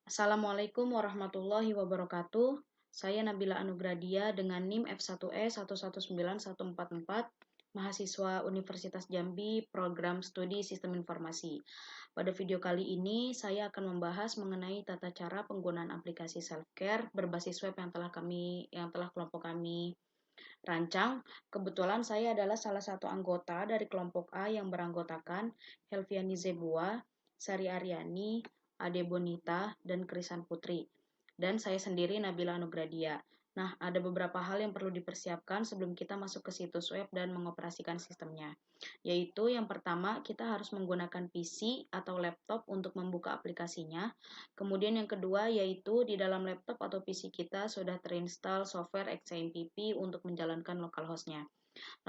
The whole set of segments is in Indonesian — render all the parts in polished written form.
Assalamualaikum warahmatullahi wabarakatuh. Saya Nabila Anugradia dengan NIM F1E119144, mahasiswa Universitas Jambi, Program Studi Sistem Informasi. Pada video kali ini, saya akan membahas mengenai tata cara penggunaan aplikasi self-care berbasis web yang telah kelompok kami rancang. Kebetulan saya adalah salah satu anggota dari kelompok A yang beranggotakan Helviani Zebua, Sari Aryani, Ade Bonita, dan Krisan Putri. Dan saya sendiri Nabila Anugradia. Nah, ada beberapa hal yang perlu dipersiapkan sebelum kita masuk ke situs web dan mengoperasikan sistemnya. Yaitu yang pertama, kita harus menggunakan PC atau laptop untuk membuka aplikasinya. Kemudian yang kedua, yaitu di dalam laptop atau PC kita sudah terinstall software XAMPP untuk menjalankan localhost-nya.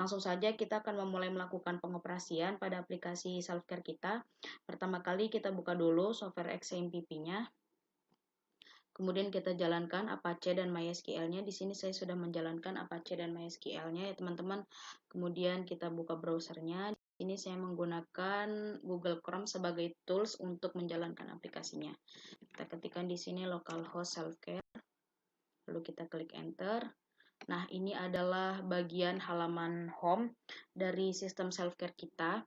Langsung saja kita akan memulai melakukan pengoperasian pada aplikasi self-care kita. Pertama kali kita buka dulu software XAMPP-nya. Kemudian kita jalankan Apache dan MySQL-nya. Di sini saya sudah menjalankan Apache dan MySQL-nya ya teman-teman. Kemudian kita buka browsernya. Di sini saya menggunakan Google Chrome sebagai tools untuk menjalankan aplikasinya. Kita ketikkan di sini localhost self-care. Lalu kita klik enter. Nah, ini adalah bagian halaman home dari sistem self-care kita.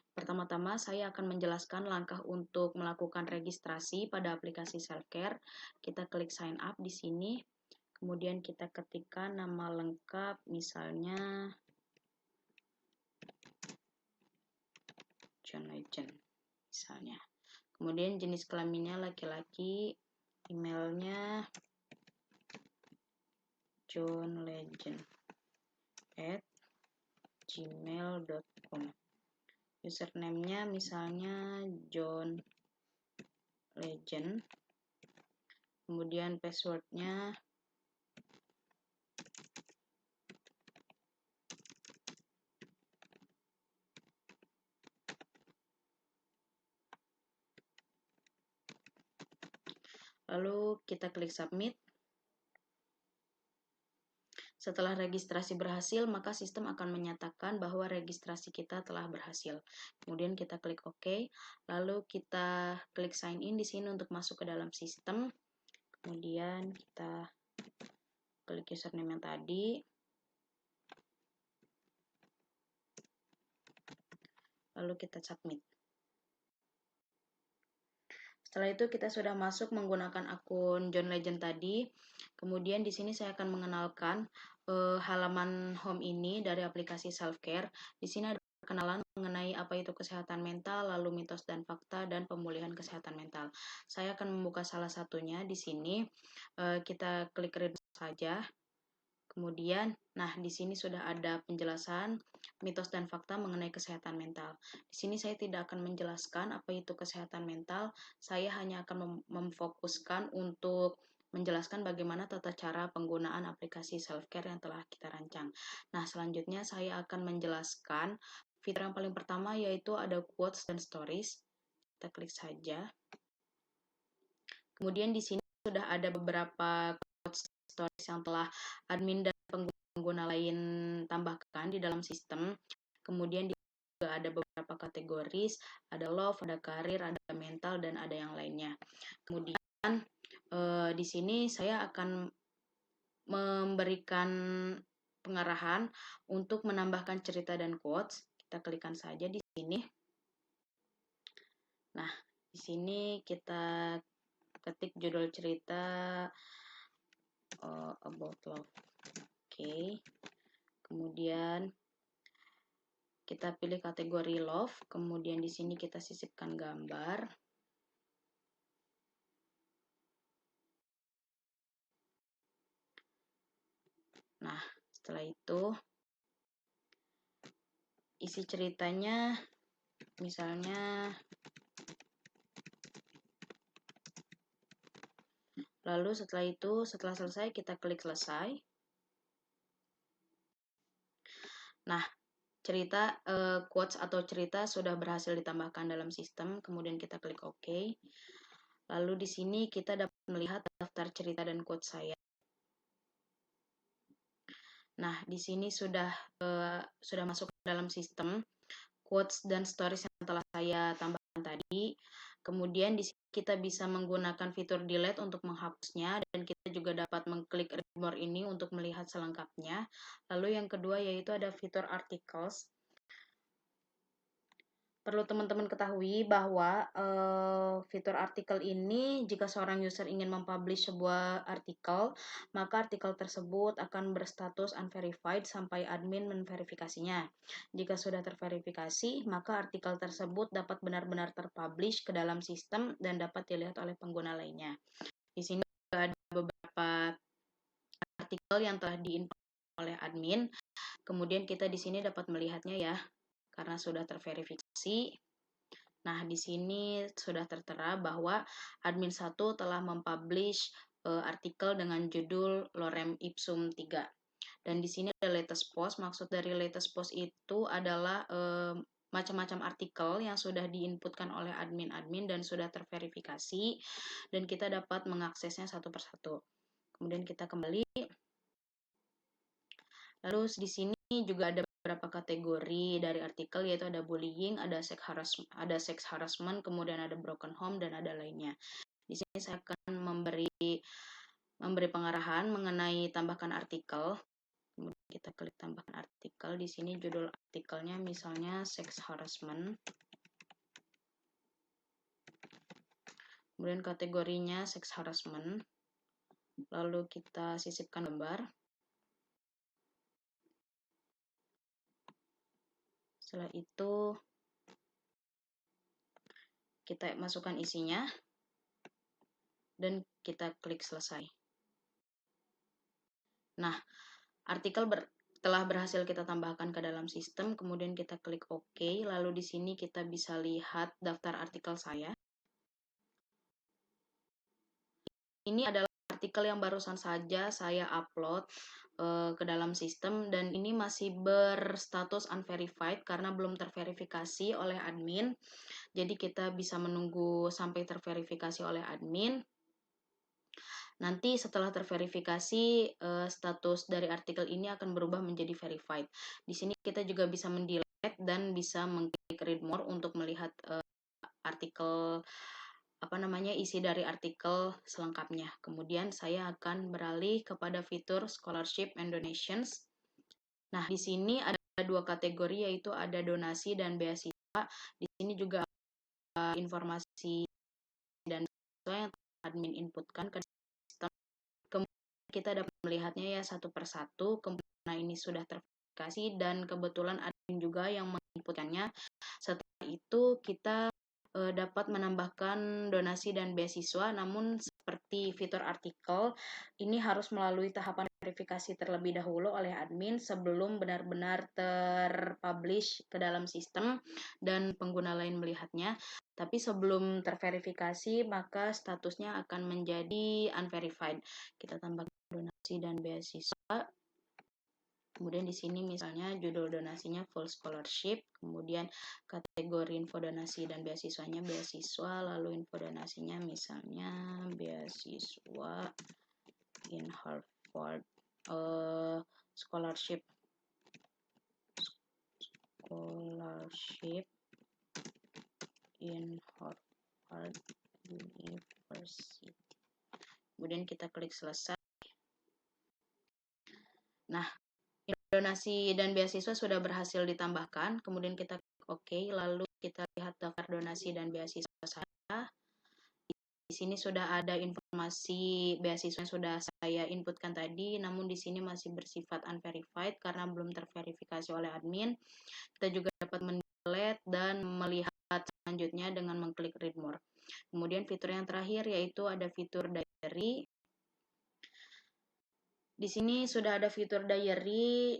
Pertama-tama saya akan menjelaskan langkah untuk melakukan registrasi pada aplikasi self-care. Kita klik sign up di sini. Kemudian kita ketikkan nama lengkap, misalnya John Legend, misalnya. Kemudian jenis kelaminnya laki-laki, emailnya johnlegend@gmail.com. Username-nya misalnya John Legend. Kemudian password-nya lalu kita klik submit. Setelah registrasi berhasil, maka sistem akan menyatakan bahwa registrasi kita telah berhasil. Kemudian kita klik OK, lalu kita klik sign in di sini untuk masuk ke dalam sistem. Kemudian kita klik username yang tadi. Lalu kita submit. Setelah itu kita sudah masuk menggunakan akun John Legend tadi. Kemudian di sini saya akan mengenalkan halaman home ini dari aplikasi self-care. Di sini ada perkenalan mengenai apa itu kesehatan mental, lalu mitos dan fakta, dan pemulihan kesehatan mental. Saya akan membuka salah satunya di sini. Kita klik read saja. Kemudian, nah di sini sudah ada penjelasan mitos dan fakta mengenai kesehatan mental. Di sini saya tidak akan menjelaskan apa itu kesehatan mental, saya hanya akan memfokuskan untuk menjelaskan bagaimana tata cara penggunaan aplikasi self-care yang telah kita rancang. Nah, selanjutnya saya akan menjelaskan fitur yang paling pertama yaitu ada quotes dan stories. Kita klik saja. Kemudian di sini sudah ada beberapa quotes stories yang telah admin dan pengguna lain tambahkan di dalam sistem. Kemudian juga ada beberapa kategoris, ada love, ada karir, ada mental, dan ada yang lainnya. Kemudian di sini saya akan memberikan pengarahan untuk menambahkan cerita dan quotes. Kita klikkan saja di sini. Nah, di sini kita ketik judul cerita about love. Oke. Kemudian kita pilih kategori love, kemudian di sini kita sisipkan gambar. Nah, setelah itu isi ceritanya misalnya lalu setelah selesai kita klik selesai. Nah, cerita quotes atau cerita sudah berhasil ditambahkan dalam sistem, kemudian kita klik OK. Lalu di sini kita dapat melihat daftar cerita dan quotes saya. Nah, di sini sudah masuk ke dalam sistem quotes dan stories yang telah saya tambahkan tadi. Kemudian di sini kita bisa menggunakan fitur delete untuk menghapusnya, dan kita juga dapat mengklik read more ini untuk melihat selengkapnya. Lalu yang kedua yaitu ada fitur articles. Perlu teman-teman ketahui bahwa fitur artikel ini, jika seorang user ingin mempublish sebuah artikel, maka artikel tersebut akan berstatus unverified sampai admin menverifikasinya. Jika sudah terverifikasi, maka artikel tersebut dapat benar-benar terpublish ke dalam sistem dan dapat dilihat oleh pengguna lainnya. Di sini juga ada beberapa artikel yang telah diinput oleh admin. Kemudian kita di sini dapat melihatnya ya, karena sudah terverifikasi. Nah, di sini sudah tertera bahwa admin 1 telah mempublish artikel dengan judul Lorem Ipsum 3. Dan di sini ada latest post. Maksud dari latest post itu adalah macam-macam artikel yang sudah diinputkan oleh admin-admin dan sudah terverifikasi, dan kita dapat mengaksesnya satu persatu. Kemudian kita kembali. Lalu di sini juga ada beberapa kategori dari artikel, yaitu ada bullying, ada sex harassment, kemudian ada broken home, dan ada lainnya. Di sini saya akan memberi pengarahan mengenai tambahkan artikel. Kemudian kita klik tambahkan artikel. Di sini judul artikelnya misalnya sex harassment. Kemudian kategorinya sex harassment. Lalu kita sisipkan gambar. Setelah itu kita masukkan isinya dan kita klik selesai. Nah, artikel telah berhasil kita tambahkan ke dalam sistem, kemudian kita klik OK, lalu di sini kita bisa lihat daftar artikel saya. Ini adalah artikel yang barusan saja saya upload ke dalam sistem, dan ini masih berstatus unverified karena belum terverifikasi oleh admin. Jadi kita bisa menunggu sampai terverifikasi oleh admin. Nanti setelah terverifikasi, status dari artikel ini akan berubah menjadi verified. Di sini kita juga bisa mendelete dan bisa mengklik read more untuk melihat artikel isi dari artikel selengkapnya. Kemudian saya akan beralih kepada fitur scholarship and donations. Nah, di sini ada dua kategori, yaitu ada donasi dan beasiswa. Di sini juga informasi dan beasiswa yang admin inputkan ke sistem. Kemudian kita dapat melihatnya ya satu persatu. Kemudian ini sudah terverifikasi dan kebetulan admin juga yang menginputkannya. Setelah itu kita dapat menambahkan donasi dan beasiswa, namun seperti fitur artikel, ini harus melalui tahapan verifikasi terlebih dahulu oleh admin sebelum benar-benar terpublish ke dalam sistem dan pengguna lain melihatnya. Tapi sebelum terverifikasi, maka statusnya akan menjadi unverified. Kita tambahkan donasi dan beasiswa. Kemudian di sini misalnya judul donasinya full scholarship, kemudian kategori info donasi dan beasiswanya beasiswa, lalu info donasinya misalnya beasiswa in Harvard, scholarship in Harvard University. Kemudian kita klik selesai. Nah, donasi dan beasiswa sudah berhasil ditambahkan, kemudian kita klik OK, lalu kita lihat daftar donasi dan beasiswa saya. Di sini sudah ada informasi beasiswa yang sudah saya inputkan tadi, namun di sini masih bersifat unverified karena belum terverifikasi oleh admin. Kita juga dapat mendelete dan melihat selanjutnya dengan mengklik read more. Kemudian fitur yang terakhir yaitu ada fitur diary. Di sini sudah ada fitur diary,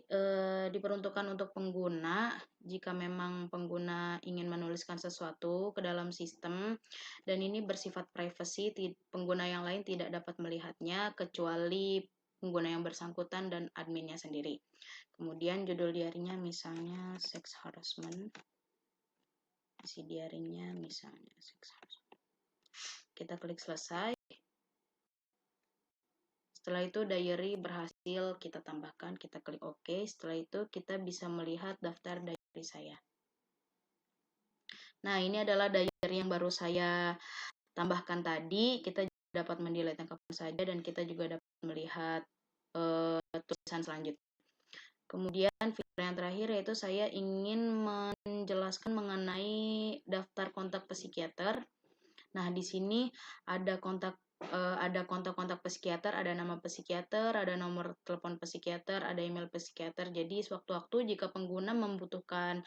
diperuntukkan untuk pengguna jika memang pengguna ingin menuliskan sesuatu ke dalam sistem, dan ini bersifat privacy, pengguna yang lain tidak dapat melihatnya kecuali pengguna yang bersangkutan dan adminnya sendiri. Kemudian judul diary-nya misalnya sex harassment, isi diary-nya misalnya sex harassment. Kita klik selesai. Setelah itu diary berhasil kita tambahkan, kita klik OK. Setelah itu kita bisa melihat daftar diary saya. Nah, ini adalah diary yang baru saya tambahkan tadi. Kita dapat mendelete kapan saja dan kita juga dapat melihat tulisan selanjutnya. Kemudian fitur yang terakhir yaitu saya ingin menjelaskan mengenai daftar kontak psikiater. Nah, di sini ada kontak-kontak psikiater, ada nama psikiater, ada nomor telepon psikiater, ada email psikiater. Jadi sewaktu-waktu jika pengguna membutuhkan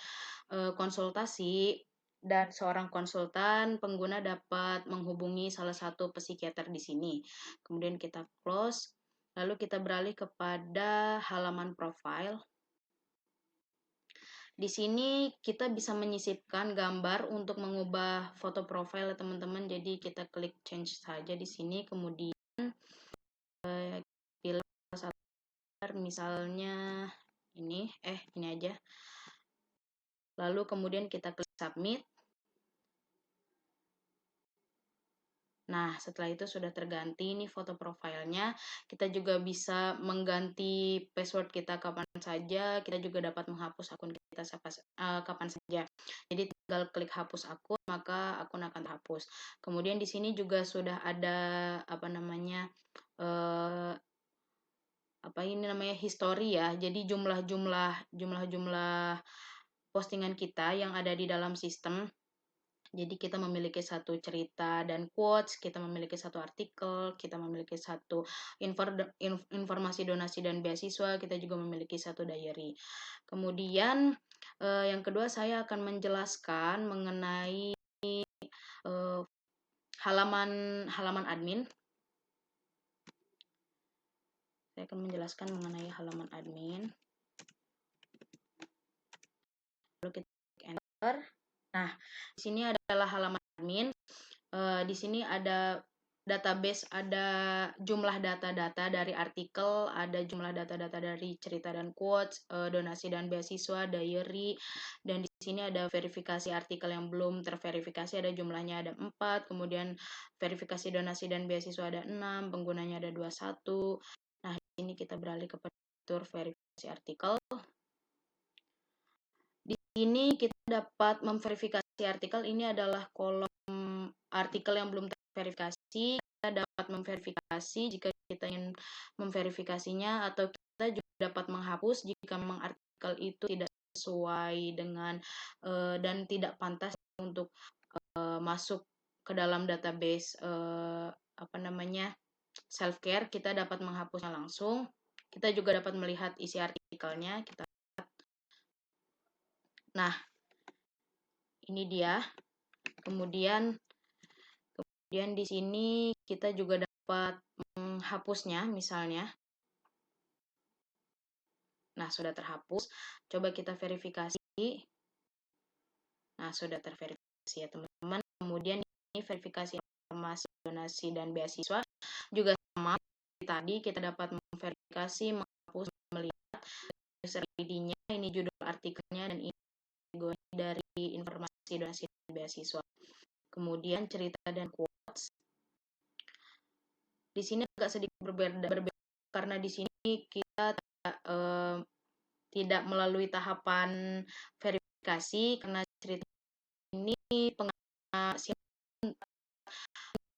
konsultasi dan seorang konsultan, pengguna dapat menghubungi salah satu psikiater di sini. Kemudian kita close, lalu kita beralih kepada halaman profile. Di sini kita bisa menyisipkan gambar untuk mengubah foto profil teman-teman. Jadi kita klik change saja di sini, kemudian pilih misalnya ini aja. Lalu kemudian kita klik submit. Nah, setelah itu sudah terganti nih foto profilnya. Kita juga bisa mengganti password kita kapan saja. Kita juga dapat menghapus akun kita kapan saja. Jadi tinggal klik hapus akun, maka akun akan terhapus. Kemudian di sini juga sudah ada history ya. Jadi jumlah postingan kita yang ada di dalam sistem. Jadi kita memiliki satu cerita dan quotes, kita memiliki satu artikel, kita memiliki satu informasi donasi dan beasiswa, kita juga memiliki satu diary. Kemudian yang kedua saya akan menjelaskan mengenai halaman admin. Saya akan menjelaskan mengenai halaman admin. Lalu kita klik enter. Nah, di sini adalah halaman admin. Di sini ada database, ada jumlah data-data dari artikel, ada jumlah data-data dari cerita dan quotes, donasi dan beasiswa, diary, dan di sini ada verifikasi artikel yang belum terverifikasi, ada jumlahnya ada 4, kemudian verifikasi donasi dan beasiswa ada 6, penggunanya ada 21. Nah, di sini kita beralih ke fitur verifikasi artikel. Di sini kita dapat memverifikasi artikel. Ini adalah kolom artikel yang belum terverifikasi. Kita dapat memverifikasi jika kita ingin memverifikasinya, atau kita juga dapat menghapus jika memang artikel itu tidak sesuai dengan dan tidak pantas untuk masuk ke dalam database self care. Kita dapat menghapusnya langsung. Kita juga dapat melihat isi artikelnya. Nah, ini dia. Kemudian di sini kita juga dapat menghapusnya misalnya. Nah, sudah terhapus. Coba kita verifikasi. Nah, sudah terverifikasi ya teman-teman. Kemudian ini verifikasi informasi donasi dan beasiswa juga sama tadi, kita dapat memverifikasi, menghapus, melihat user ID-nya, ini judul artikelnya, dan ini kategori dari informasi donasi dan beasiswa. Kemudian cerita dan quotes. Di sini agak sedikit berbeda karena di sini kita tidak melalui tahapan verifikasi, karena cerita ini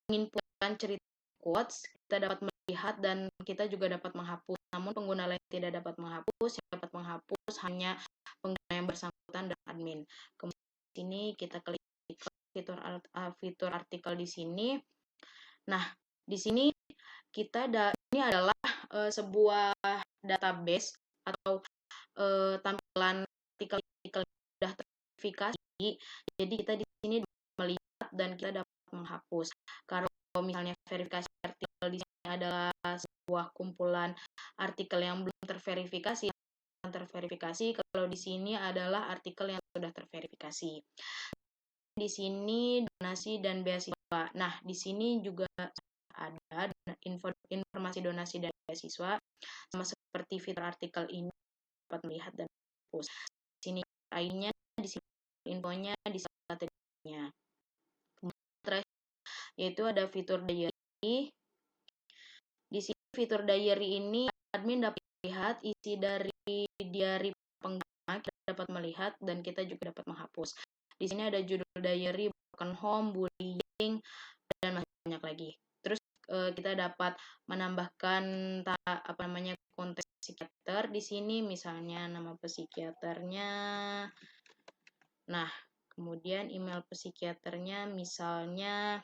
menginputkan cerita quotes, kita dapat melihat dan kita juga dapat menghapus. Namun pengguna lain tidak dapat menghapus, yang dapat menghapus hanya pengguna yang bersangkutan dan admin. Kemudian di sini kita klik fitur artikel di sini. Nah, di sini ini adalah sebuah database atau tampilan artikel sudah terverifikasi. Jadi kita di sini melihat dan kita dapat menghapus. Kalau misalnya verifikasi artikel di sini adalah sebuah kumpulan artikel yang belum terverifikasi, kalau di sini adalah artikel yang sudah terverifikasi. Di sini donasi dan beasiswa. Nah, di sini juga ada informasi donasi dan beasiswa, sama seperti fitur artikel ini dapat melihat dan hapus. Di sini ID-nya, di sini infonya, di sini kategorinya. Kemudian terakhir yaitu ada fitur diary. Di sini fitur diary ini admin dapat melihat isi dari diary pengguna, kita dapat melihat dan kita juga dapat menghapus. Di sini ada judul diary, broken home, bullying, dan masih banyak lagi. Terus kita dapat menambahkan konteks psikiater di sini, misalnya nama psikiaternya. Nah, kemudian email psikiaternya misalnya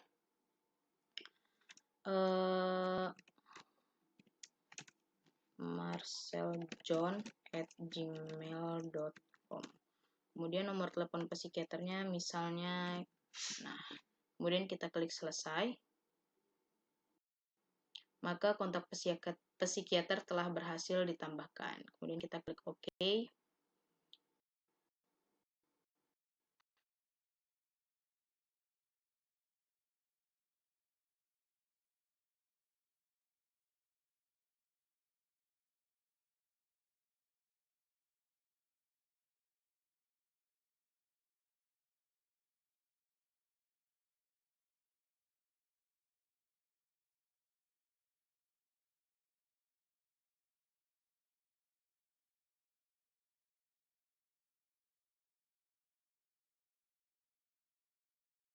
marceljohn@gmail.com. Kemudian nomor telepon psikiaternya misalnya, nah, kemudian kita klik selesai. Maka kontak psikiater telah berhasil ditambahkan. Kemudian kita klik OK.